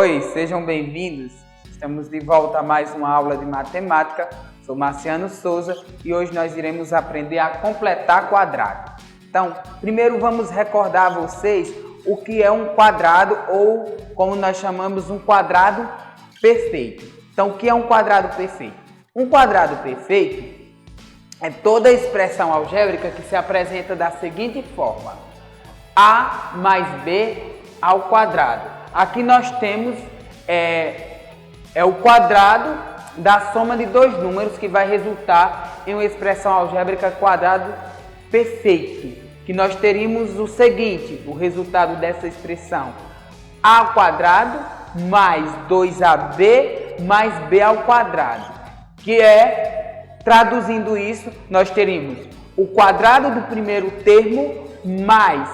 Oi, sejam bem-vindos. Estamos de volta a mais uma aula de matemática. Sou Marciano Souza e hoje nós iremos aprender a completar quadrado. Então, primeiro vamos recordar a vocês o que é um quadrado ou, como nós chamamos, um quadrado perfeito. Então, o que é um quadrado perfeito? Um quadrado perfeito é toda expressão algébrica que se apresenta da seguinte forma: a mais b ao quadrado. Aqui nós temos o quadrado da soma de dois números que vai resultar em uma expressão algébrica quadrado perfeito. Que nós teríamos o seguinte, o resultado dessa expressão: a ao quadrado mais 2ab mais b ao quadrado. Que é, traduzindo isso, nós teríamos o quadrado do primeiro termo mais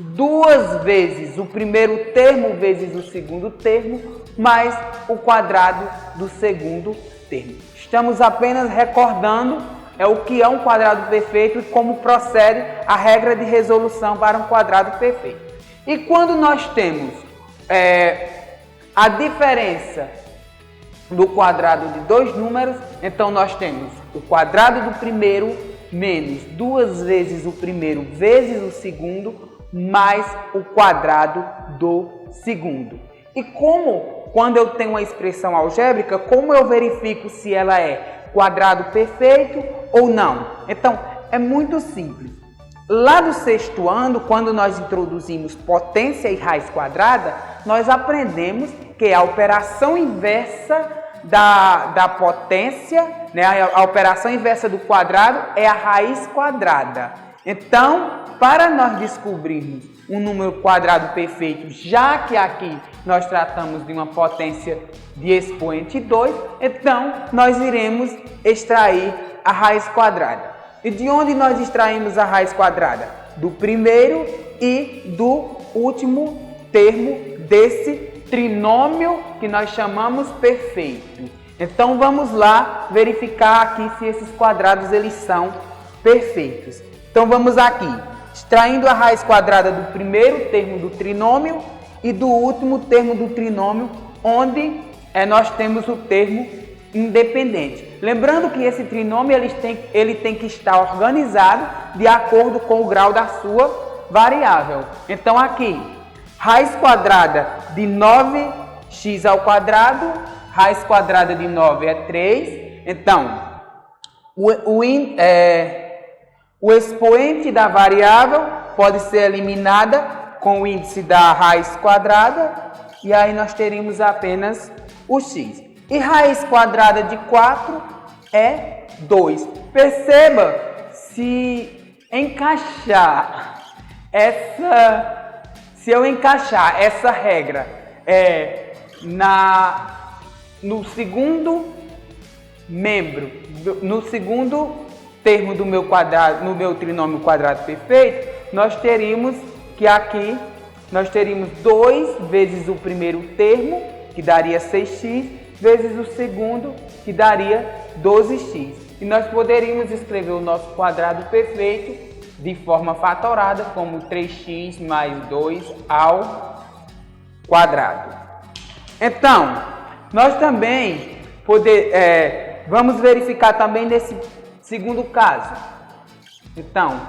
duas vezes o primeiro termo vezes o segundo termo, mais o quadrado do segundo termo. Estamos apenas recordando o que é um quadrado perfeito e como procede a regra de resolução para um quadrado perfeito. E quando nós temos a diferença do quadrado de dois números, então nós temos o quadrado do primeiro menos duas vezes o primeiro vezes o segundo, mais o quadrado do segundo. E quando eu tenho uma expressão algébrica, como eu verifico se ela é quadrado perfeito ou não? Então, é muito simples. Lá do sexto ano, quando nós introduzimos potência e raiz quadrada, nós aprendemos que a operação inversa da potência, né, a operação inversa do quadrado é a raiz quadrada. Então, para nós descobrirmos um número quadrado perfeito, já que aqui nós tratamos de uma potência de expoente 2, então nós iremos extrair a raiz quadrada. E de onde nós extraímos a raiz quadrada? Do primeiro e do último termo desse trinômio que nós chamamos perfeito. Então vamos lá verificar aqui se esses quadrados eles são perfeitos. Então vamos aqui, extraindo a raiz quadrada do primeiro termo do trinômio e do último termo do trinômio, onde nós temos o termo independente. Lembrando que esse trinômio ele tem que estar organizado de acordo com o grau da sua variável. Então aqui, raiz quadrada de 9x ao quadrado, raiz quadrada de 9 é 3. Então, o expoente da variável pode ser eliminada com o índice da raiz quadrada e aí nós teríamos apenas o x. E raiz quadrada de 4 é 2. Perceba, se eu encaixar essa regra no segundo membro, no segundo termo do meu quadrado, no meu trinômio quadrado perfeito, nós teríamos que aqui nós teríamos 2 vezes o primeiro termo, que daria 6x, vezes o segundo, que daria 12x. E nós poderíamos escrever o nosso quadrado perfeito de forma fatorada, como 3x mais 2 ao quadrado. Então, nós também vamos verificar também nesse segundo caso. Então,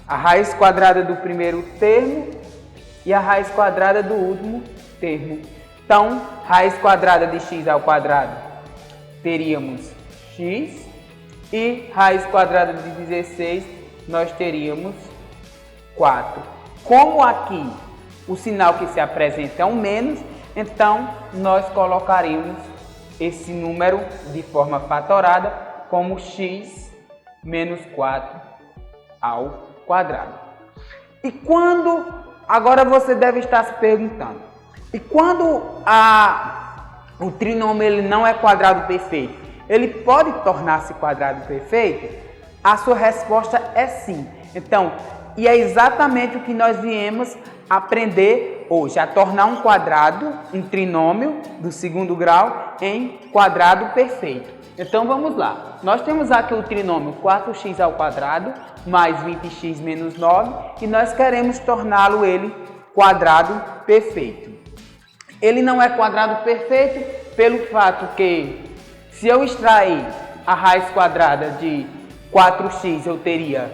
a raiz quadrada do primeiro termo e a raiz quadrada do último termo. Então, raiz quadrada de x ao quadrado teríamos x e raiz quadrada de 16 nós teríamos 4. Como aqui o sinal que se apresenta é um menos, então nós colocaríamos esse número de forma fatorada como x menos 4 ao quadrado. E quando, agora você deve estar se perguntando, e quando o trinômio ele não é quadrado perfeito, ele pode tornar-se quadrado perfeito? A sua resposta é sim. Então, e é exatamente o que nós viemos aprender hoje, a tornar um quadrado, um trinômio do segundo grau em quadrado perfeito. Então vamos lá, nós temos aqui o trinômio 4x ao quadrado mais 20x menos 9 e nós queremos torná-lo ele quadrado perfeito. ele não é quadrado perfeito pelo fato que, se eu extrair a raiz quadrada de 4x, eu teria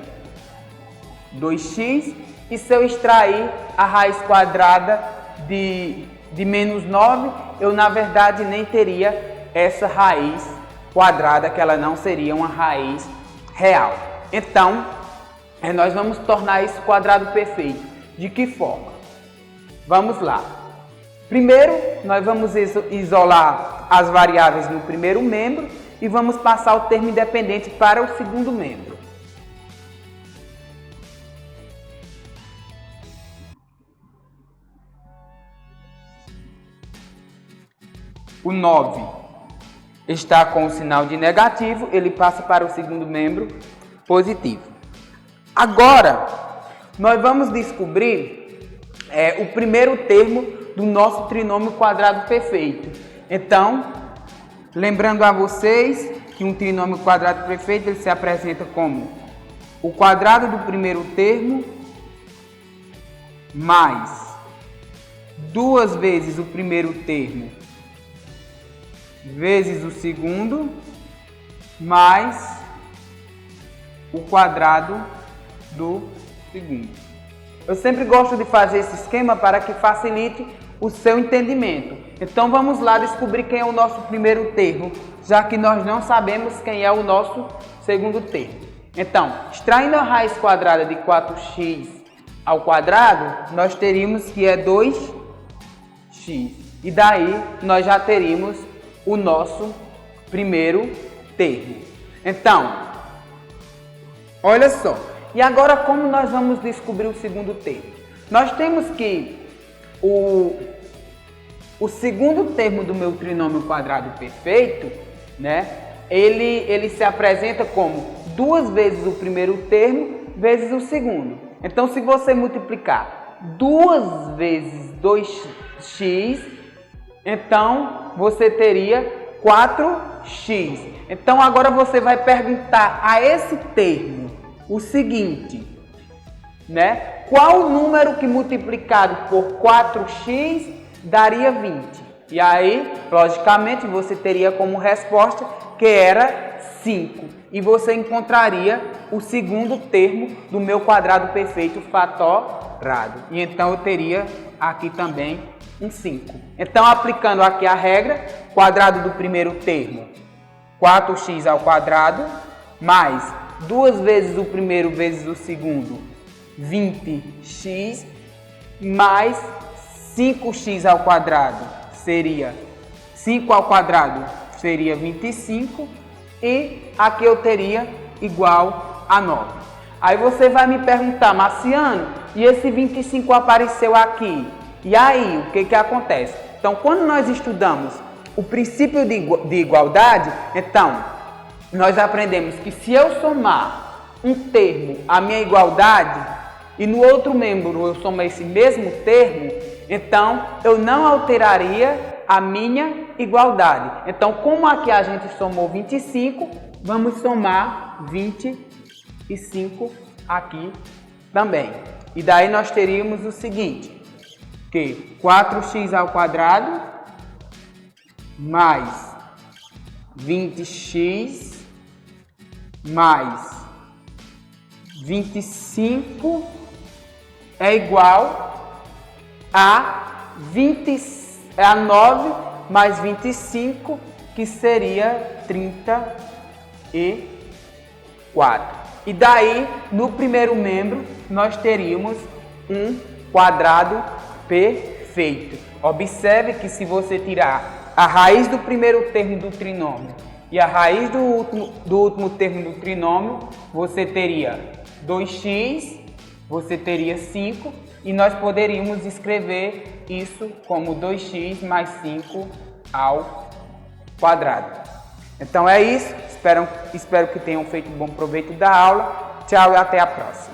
2x, e se eu extrair a raiz quadrada de menos 9, eu na verdade nem teria essa raiz quadrada, que ela não seria uma raiz real. Então, nós vamos tornar esse quadrado perfeito. De que forma? Vamos lá. Primeiro, nós vamos isolar as variáveis no primeiro membro e vamos passar o termo independente para o segundo membro. O 9 está com o sinal de negativo, ele passa para o segundo membro positivo. Agora, nós vamos descobrir o primeiro termo do nosso trinômio quadrado perfeito. Então, lembrando a vocês que um trinômio quadrado perfeito ele se apresenta como o quadrado do primeiro termo mais 2 vezes o primeiro termo vezes o segundo, mais o quadrado do segundo. Eu sempre gosto de fazer esse esquema para que facilite o seu entendimento. Então vamos lá descobrir quem é o nosso primeiro termo, já que nós não sabemos quem é o nosso segundo termo. Então, extraindo a raiz quadrada de 4x ao quadrado, nós teríamos que é 2x. E daí nós já teríamos o nosso primeiro termo. Então, olha só. E agora como nós vamos descobrir o segundo termo? Nós temos que o segundo termo do meu trinômio quadrado perfeito, né? Ele se apresenta como 2 vezes o primeiro termo vezes o segundo. Então, se você multiplicar 2 vezes 2x, então você teria 4x. Então agora você vai perguntar a esse termo o seguinte, né? Qual o número que multiplicado por 4x daria 20? E aí, logicamente, você teria como resposta que era 5. E você encontraria o segundo termo do meu quadrado perfeito fatorado. E então eu teria aqui também um 5. Então, aplicando aqui a regra, quadrado do primeiro termo, 4x ao quadrado, mais 2 vezes o primeiro vezes o segundo, 20x, mais 5x ao quadrado, seria 5 ao quadrado, seria 25, e aqui eu teria igual a 9. Aí você vai me perguntar, Marciano, e esse 25 apareceu aqui? E aí, o que acontece? Então, quando nós estudamos o princípio de igualdade, então, nós aprendemos que se eu somar um termo à minha igualdade e no outro membro eu somar esse mesmo termo, então, eu não alteraria a minha igualdade. Então, como aqui a gente somou 25, vamos somar 25 aqui também. E daí nós teríamos o seguinte, que 4x ao quadrado mais 20x mais 25 é igual a 9 mais 25, que seria 34. E daí, no primeiro membro, nós teríamos um quadrado perfeito. Observe que se você tirar a raiz do primeiro termo do trinômio e a raiz do último termo do trinômio, você teria 2x, você teria 5, e nós poderíamos escrever isso como 2x mais 5 ao quadrado. Então é isso, espero que tenham feito um bom proveito da aula. Tchau e até a próxima.